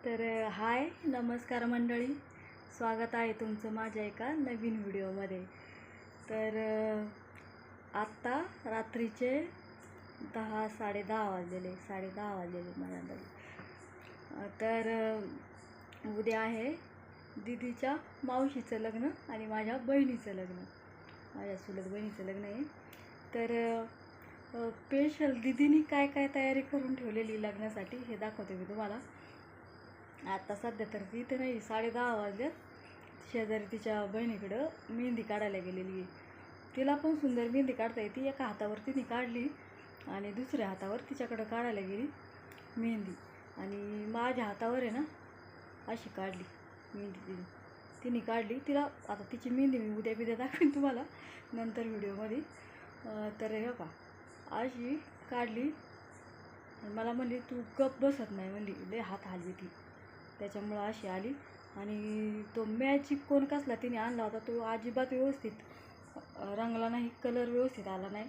तर हाय नमस्कार मंडळी, स्वागत आहे तुमचं माझ्या एका नवीन व्हिडिओमध्ये। तर आत्ता रात्रीचे 10-10:30 वाजलेले माझ्या अंदाजे। तर उद्या आहे दीदीच्या मावशीचं लग्न आणि माझ्या बहिणीचं लग्न, माझ्या चुलत बहिणीचं लग्न आहे। तर स्पेशल दीदीने काय काय तयारी करून ठेवलेली लग्नासाठी हे दाखवते मी तुम्हाला। आता सध्या तर ती इथे नाही, 10:30 वाजल्यात। शेजारी तिच्या बहिणीकडं मेहंदी काढायला गेलेली आहे। तिला पण सुंदर मेहंदी काढता येते। एका हातावर तिने काढली आणि दुसऱ्या हातावर तिच्याकडं काढायला गेली मेहंदी, आणि माझ्या हातावर आहे ना अशी काढली मेहंदी तिने काढली। तिला आता तिची मेहंदी मी उद्या दाखवेन तुम्हाला नंतर व्हिडिओमध्ये। तर हे का अशी काढली, मला म्हणली तू गप बसत नाही, म्हणली लय हात हलवी ती, त्याच्यामुळं अशी आली। आणि तो मॅजिक कोण कसला तिने आणला होता तो अजिबात व्यवस्थित रंगला नाही, कलर व्यवस्थित आला नाही,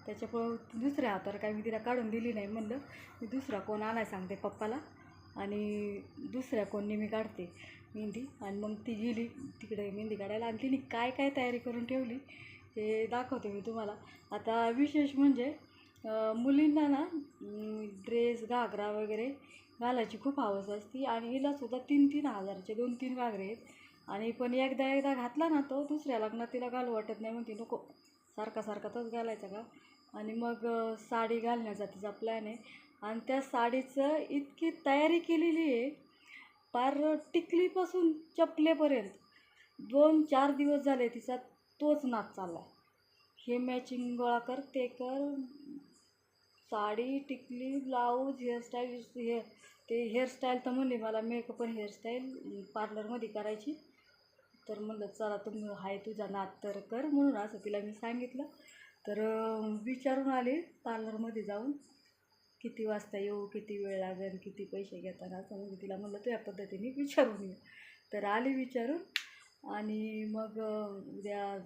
त्याच्यामुळं दुसऱ्या हातावर काय मी तिला काढून दिली नाही। म्हणलं मी दुसरा कोण आणाय सांगते पप्पाला आणि दुसऱ्या कोणनी मी काढते मेहंदी। आणि मग ती गेली तिकडे मेहंदी काढायला, आणि तिने काय काय तयारी करून ठेवली हे दाखवते मी तुम्हाला। आता विशेष म्हणजे मुलींना ना ड्रेस घागरा वगैरे घालायची खूप हवस असते, आणि हिलासुद्धा 3-3 हजाराचे 2-3 घागरे आहेत। आणि पण एकदा घातला ना तो दुसऱ्या लग्नात तिला घालू वाटत नाही, म्हणते नको सारखा तोच घालायचा का। आणि मग साडी घालण्याचा तिचा प्लॅन आहे, आणि त्या साडीचं इतकी तयारी केलेली आहे, पार टिकलीपासून चपलेपर्यंत 2-4 दिवस झाले तिचा तोच नाच चालला। हे मॅचिंग गोळा कर, ते कर, साडी, टिकली, ब्लाऊज, हेअरस्टाईल, ते हेअरस्टाईल तर म्हणली मला मेकअप आणि हेअरस्टाईल पार्लरमध्ये करायची। तर म्हणलं चला तुम्ही हाय तुझा नाद तर कर, म्हणून असं तिला मी सांगितलं। तर विचारून आली पार्लरमध्ये जाऊन किती वाजता येऊ, किती वेळ लागेल, किती पैसे घेताना, असं म्हणजे तिला म्हणलं तू या पद्धतीने विचारून ये। तर आली विचारून, आणि मग उद्या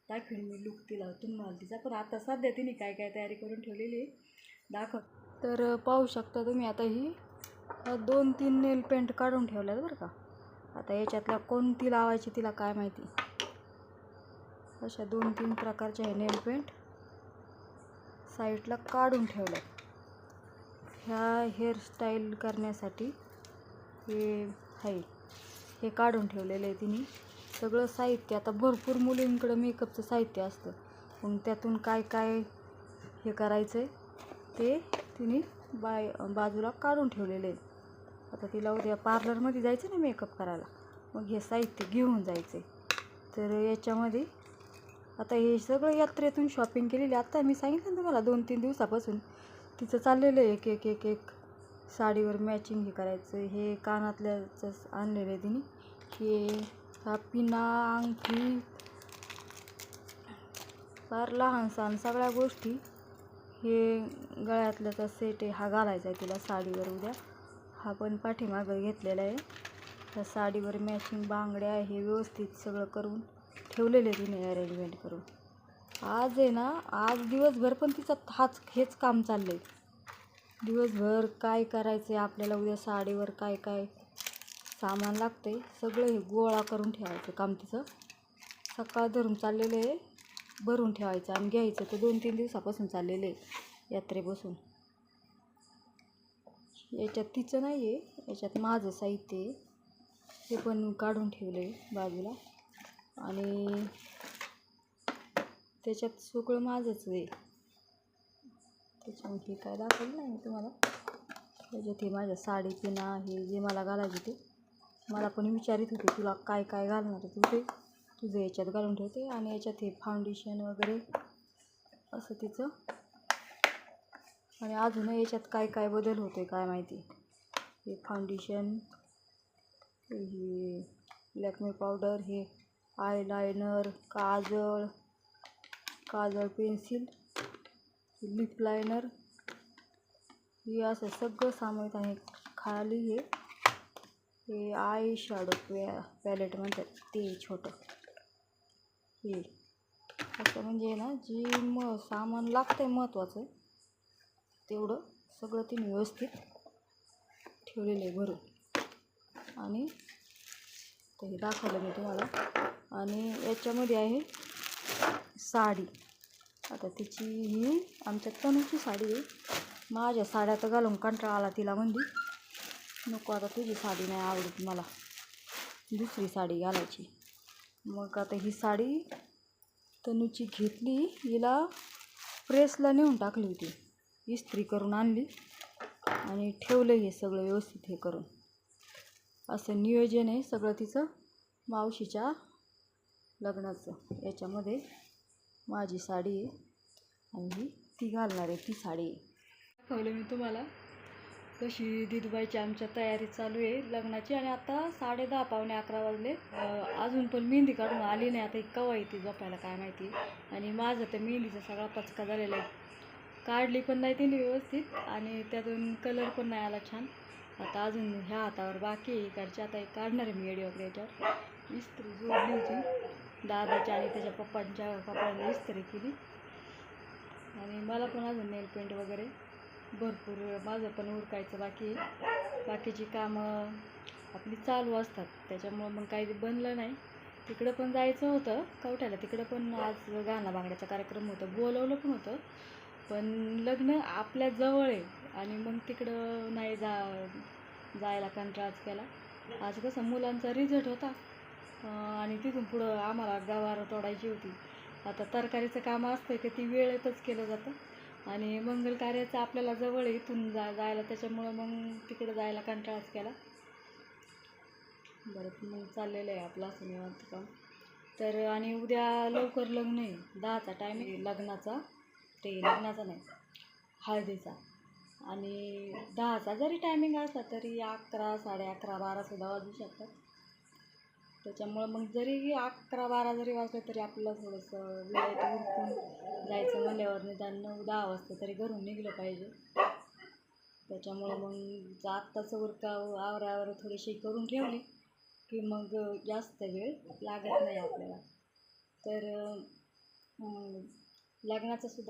दाखवेन मी लुक तिला तुम्हाला तिचा। पण आता सध्या तिने काय काय तयारी करून ठेवलेली आहे दाखव। तर पाहू शकता तुम्ही, आता ही 2-3 नेल पेंट काढून ठेवल्यात बरं का। आता याच्यातल्या कोणती लावायची तिला काय माहिती, अशा 2-3 प्रकारच्या हे नेल पेंट साईडला काढून ठेवल्यात ह्या हेअरस्टाईल करण्यासाठी। हे काढून ठेवलेलं आहे तिने सगळं साहित्य। आता भरपूर मुलींकडं मेकअपचं साहित्य असतं, मग त्यातून काय काय हे करायचं आहे ते तिने बाजूला काढून ठेवलेलं आहे। आता तिला उद्या पार्लरमध्ये जायचं ना मेकअप करायला, मग हे साहित्य घेऊन जायचं आहे। तर याच्यामध्ये आता हे सगळं यात्रेतून शॉपिंग केलेली। आता मी सांगितलं ना तुम्हाला 2-3 दिवसापासून तिचं चाललेलं आहे एक साडीवर मॅचिंग हे करायचं। हे कानातल्याचं आणलेलं आहे तिने, हे हा पिना, अंगठी, फार लहान सहान सगळ्या गोष्टी, हे गळ्यातल्याचा सेट आहे हा घालायचा आहे तिला साडीवर उद्या। हा पण पाठीमागं घेतलेला आहे, त्या साडीवर मॅचिंग बांगड्या हे व्यवस्थित सगळं करून ठेवलेले तिने अरेंजमेंट करून। आज आहे ना, आज दिवसभर पण तिचं हेच काम चाललं आहे, दिवसभर काय करायचं आहे आपल्याला उद्या साडीवर काय काय सामान लागतं आहे सगळं हे गोळा करून ठेवायचं काम तिचं सकाळ धरून चाललेलं आहे, भरून ठेवायचं आणि घ्यायचं। तर 2-3 दिवसापासून चाललेलं आहे यात्रेपासून। याच्यात तिचं नाही आहे, याच्यात माझं साहित्य आहे, हे पण काढून ठेवलं आहे बाजूला, आणि त्याच्यात सगळं माझंच आहे। त्याच्यामुळे हे काय दाखवलं नाही मी तुम्हाला। त्याच्यात हे माझ्या साडी पिना हे जे मला घालायचे ते मला पण विचारित होते तुला काय काय घालणार आहे, ते तुझं याच्यात घालून ठेवते। आणि याच्यात हे फाउंडेशन वगैरे असं तिचं, आणि अजून याच्यात काय काय बदल होते काय माहिती। हे फाउंडेशन, हे लॅक्मे पावडर, हे आयलायनर, काजळ पेन्सिल, लिप लायनर, हे असं सगळं सामायिक आहे। खाली हे आय शॅडो पॅलेट म्हणतात ते छोटं, हे असं म्हणजे ना जी सामान लागतं आहे महत्त्वाचं तेवढं सगळं तिने व्यवस्थित ठेवलेलं आहे भरून। आणि ते हे दाखवलं मी तुम्हाला. आणि याच्यामध्ये आहे साडी. आता तिची ही आमच्या तनूची साडी आहे. माझ्या साड्या तर घालून कंटाळा आला तिला, म्हणली नको आता तुझी साडी नाही आवडत मला, दुसरी साडी घालायची. मग आता ही साडी तनूची घेतली, हिला प्रेसला नेऊन टाकली होती, इस्त्री करून आणली आणि ठेवलं हे सगळं व्यवस्थित हे करून. असं नियोजन आहे सगळं तिचं मावशीच्या लग्नाचं. याच्यामध्ये माझी साडी आहे आणि ही ती घालणार आहे ती साडी आहे. दाखवलं मी तुम्हाला कशी दिदूबाईची आमच्या तयारी चालू आहे लग्नाची. आणि आता 10:30 पावणे 11 वाजले, अजून पण मेहंदी काढून आली नाही. आता केव्हा येते झोपायला काय माहिती. आणि माझं तर मेहंदीचा सगळा पचका झालेला आहे, काढली पण नाही तिने व्यवस्थित आणि त्यातून कलर पण नाही आला छान. आता अजून ह्या हातावर बाकी आहे इकडची. आता एक काढणार आहे मी व्हिडिओ याच्यावर. इस्त्री जोडली होती दादाच्या आणि त्याच्या पप्पांच्या कपड्यांना इस्त्री केली. आणि मला पण अजून नेल पेंट वगैरे भरपूर माझं पण उरकायचं बाकी आहे. बाकीची कामं आपली चालू असतात, त्याच्यामुळं मग काही बनलं नाही. तिकडं पण जायचं होतं कवठ्याला, तिकडं पण आज गाणं बांगड्याचा कार्यक्रम होता, बोलवलं पण होतं. पण लग्न आपल्या जवळ आहे आणि मग तिकडं नाही जायला कंटाळाच केला. आज कसं मुलांचा रिझल्ट होता आणि तिथून पुढं आम्हाला गवार तोडायची होती. आता तरकारीचं काम असतं की ती वेळेतच केलं जातं आणि मंगल कार्याचं आपल्याला जवळ इथून जायला, त्याच्यामुळं मग तिकडं जायला कंटाळाच केला. बरं मग चाललेलं आहे आपलं असं निवांत काम. तर आणि उद्या लवकर लग्न आहे, 10चा टाईम आहे लग्नाचा. ते लग्नाचा नाही, हळदीचा. आणि 10चा जरी टायमिंग असला तरी 11, 11:30, 12 सुद्धा वाजू शकतात. त्याच्यामुळं मग जरी 11-12 जरी वाजले तरी आपल्याला थोडंसं वेळेत उरकून जायचं म्हणल्यावर निदान 9-10 वाजता तरी घरून निघलं पाहिजे. त्याच्यामुळं मग आत्ताचं उरकावं आवरावर थोडीशी करून ठेवली की मग जास्त वेळ लागत नाही आपल्याला. तर लग्नाचं सुद्धा